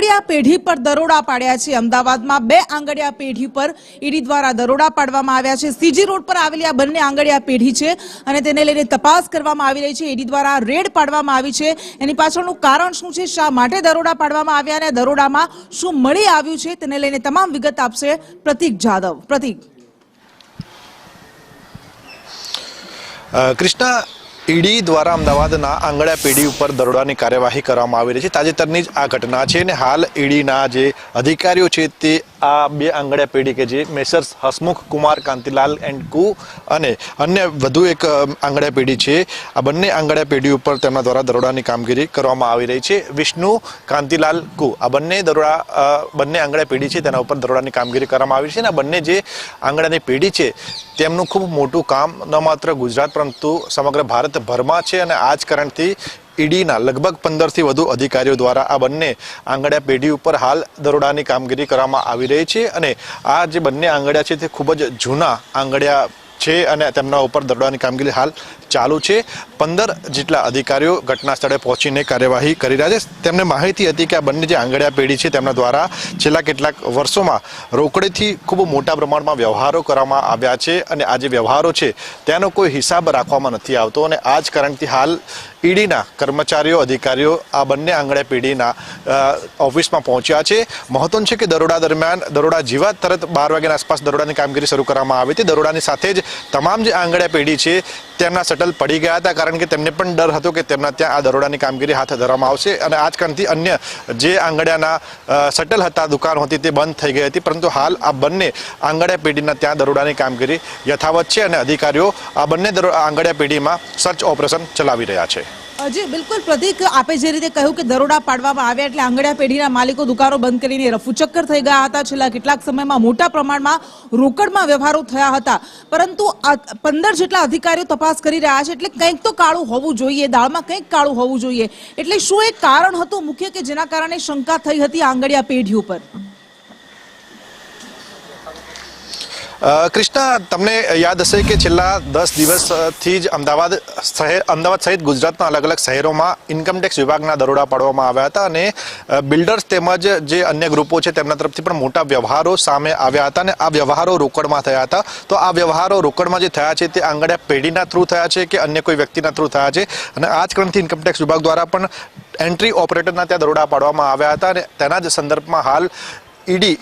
આંગડિયા પેઢી પર દરોડા પાડ્યા છે। અમદાવાદમાં 2 આંગડિયા પેઢી પર ઈડી દ્વારા દરોડા પાડવામાં આવ્યા છે। સીજી રોડ પર આવેલી આ બંને આંગડિયા પેઢી છે અને તેને લઈને તપાસ કરવામાં આવી રહી છે। ઈડી દ્વારા રેડ પાડવામાં આવી છે। એની પાછળનું કારણ શું છે, શા માટે દરોડા પાડવામાં આવ્યા અને દરોડામાં શું મળી આવ્યું છે, તેને લઈને તમામ વિગત આપશે પ્રતીક જાદવ। પ્રતીક, કૃષ્ણા, ઈડી દ્વારા અમદાવાદના આંગડિયા પેઢી ઉપર દરોડાની કાર્યવાહી કરવામાં આવી રહી છે। તાજેતરની જ આ ઘટના છે અને હાલ ઈડીના જે અધિકારીઓ છે તે આ 2 આંગડિયા પેઢી કે જે મેસર્સ હસમુખ કુમાર કાંતિલાલ એન્ડ કુ અને અન્ય વધુ એક આંગડિયા પેઢી છે, આ બંને આંગડિયા પેઢી ઉપર તેમના દ્વારા દરોડાની કામગીરી કરવામાં આવી રહી છે। વિષ્ણુ કાંતિલાલ કુ, આ બંને આંગડિયા પેઢી છે તેના ઉપર દરોડાની કામગીરી કરવામાં આવી છે અને આ બંને જે આંગડિયાની પેઢી છે તેમનું ખૂબ મોટું કામ ન માત્ર ગુજરાત પરંતુ સમગ્ર ભારતભરમાં છે અને આ જ કારણથી ઈડીના લગભગ 15થી વધુ અધિકારીઓ દ્વારા આ બંને આંગડિયા પેઢી ઉપર હાલ દરોડાની કામગીરી કરવામાં આવી રહી છે અને આ જે બંને આંગડિયા છે તે ખૂબ જ જૂના આંગડિયા છે અને તેમના ઉપર દરોડાની કામગીરી હાલ ચાલુ છે। 15 જેટલા અધિકારીઓ ઘટના સ્થળે પહોંચીને કાર્યવાહી કરી રહ્યા છે। તેમને માહિતી હતી કે આ બંને જે આંગડિયા પેઢી છે તેમના દ્વારા છેલ્લા કેટલાક વર્ષોમાં રોકડેથી ખૂબ મોટા પ્રમાણમાં વ્યવહારો કરવામાં આવ્યા છે અને આ જે વ્યવહારો છે તેનો કોઈ હિસાબ રાખવામાં નથી આવતો અને આ જ કારણથી હાલ ઈડીના કર્મચારીઓ અધિકારીઓ આ બંને આંગડિયા પેઢીના ઓફિસમાં પહોંચ્યા છે। મહત્વનું છે કે દરોડા દરમિયાન દરોડા જેવા તરત 12 વાગ્યાના આસપાસ દરોડાની કામગીરી શરૂ કરવામાં આવી હતી। દરોડાની સાથે જ તમામ જે આંગડિયા પેઢી છે તેમના શટલ પડી ગયા હતા કારણ કે તેમને પણ ડર હતો કે તેમના ત્યાં આ દરોડાની કામગીરી હાથ ધરવામાં આવશે અને આ જ કારણથી અન્ય જે આંગડિયાના શટલ હતા, દુકાનો હતી તે બંધ થઈ ગઈ હતી, પરંતુ હાલ આ બંને આંગડિયા પેઢીના ત્યાં દરોડાની કામગીરી યથાવત છે અને અધિકારીઓ આ બંને આંગડિયા પેઢીમાં સર્ચ ઓપરેશન ચલાવી રહ્યા છે। જી બિલકુલ પ્રતીક, આપે જે રીતે કહ્યું કે દરોડા પાડવામાં આવ્યા એટલે આંગડિયા પેઢીના માલિકો દુકાનો બંધ કરીને રફુચક્કર થઈ ગયા હતા। છેલ્લા કેટલાક સમયમાં મોટા પ્રમાણમાં રોકડમાં વ્યવહારો થયા હતા, પરંતુ 15 જેટલા અધિકારીઓ તપાસ કરી રહ્યા છે એટલે કંઈક તો કાળું હોવું જોઈએ, દાળમાં કંઈક કાળું હોવું જોઈએ। એટલે શું એક કારણ હતું મુખ્ય કે જેના કારણે શંકા થઈ હતી આંગડિયા પેઢી ઉપર? કૃષ્ણા, તમને યાદ હશે કે છેલ્લા 10 દિવસથી જ અમદાવાદ સહિત ગુજરાતના અલગ અલગ શહેરોમાં ઇન્કમટેક્સ વિભાગના દરોડા પાડવામાં આવ્યા હતા અને બિલ્ડર્સ તેમજ જે અન્ય ગ્રુપો છે તેમના તરફથી પણ મોટા વ્યવહારો સામે આવ્યા હતા અને આ વ્યવહારો રોકડમાં થયા હતા। તો આ વ્યવહારો રોકડમાં જે થયા છે તે આંગડિયા પેઢીના થ્રુ થયા છે કે અન્ય કોઈ વ્યક્તિના થ્રુ થયા છે અને આ જ કારણથી ઇન્કમટેક્સ વિભાગ દ્વારા પણ એન્ટ્રી ઓપરેટરના ત્યાં દરોડા પાડવામાં આવ્યા હતા અને તેના જ સંદર્ભમાં હાલ ઈડી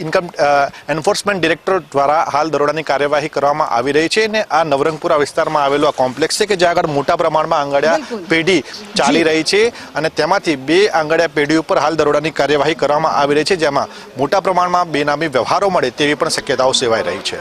એન્ફોર્સમેન્ટ ડિરેક્ટર દ્વારા હાલ દરોડાની કાર્યવાહી કરવામાં આવી રહી છે અને આ નવરંગપુરા વિસ્તારમાં આવેલો આ કોમ્પ્લેક્સ છે કે જ્યાં આગળ મોટા પ્રમાણમાં આંગડિયા પેઢી ચાલી રહી છે અને તેમાંથી 2 આંગડિયા પેઢી ઉપર હાલ દરોડાની કાર્યવાહી કરવામાં આવી રહી છે, જેમાં મોટા પ્રમાણમાં બેનામી વ્યવહારો મળે તેવી પણ શક્યતાઓ સેવાઈ રહી છે।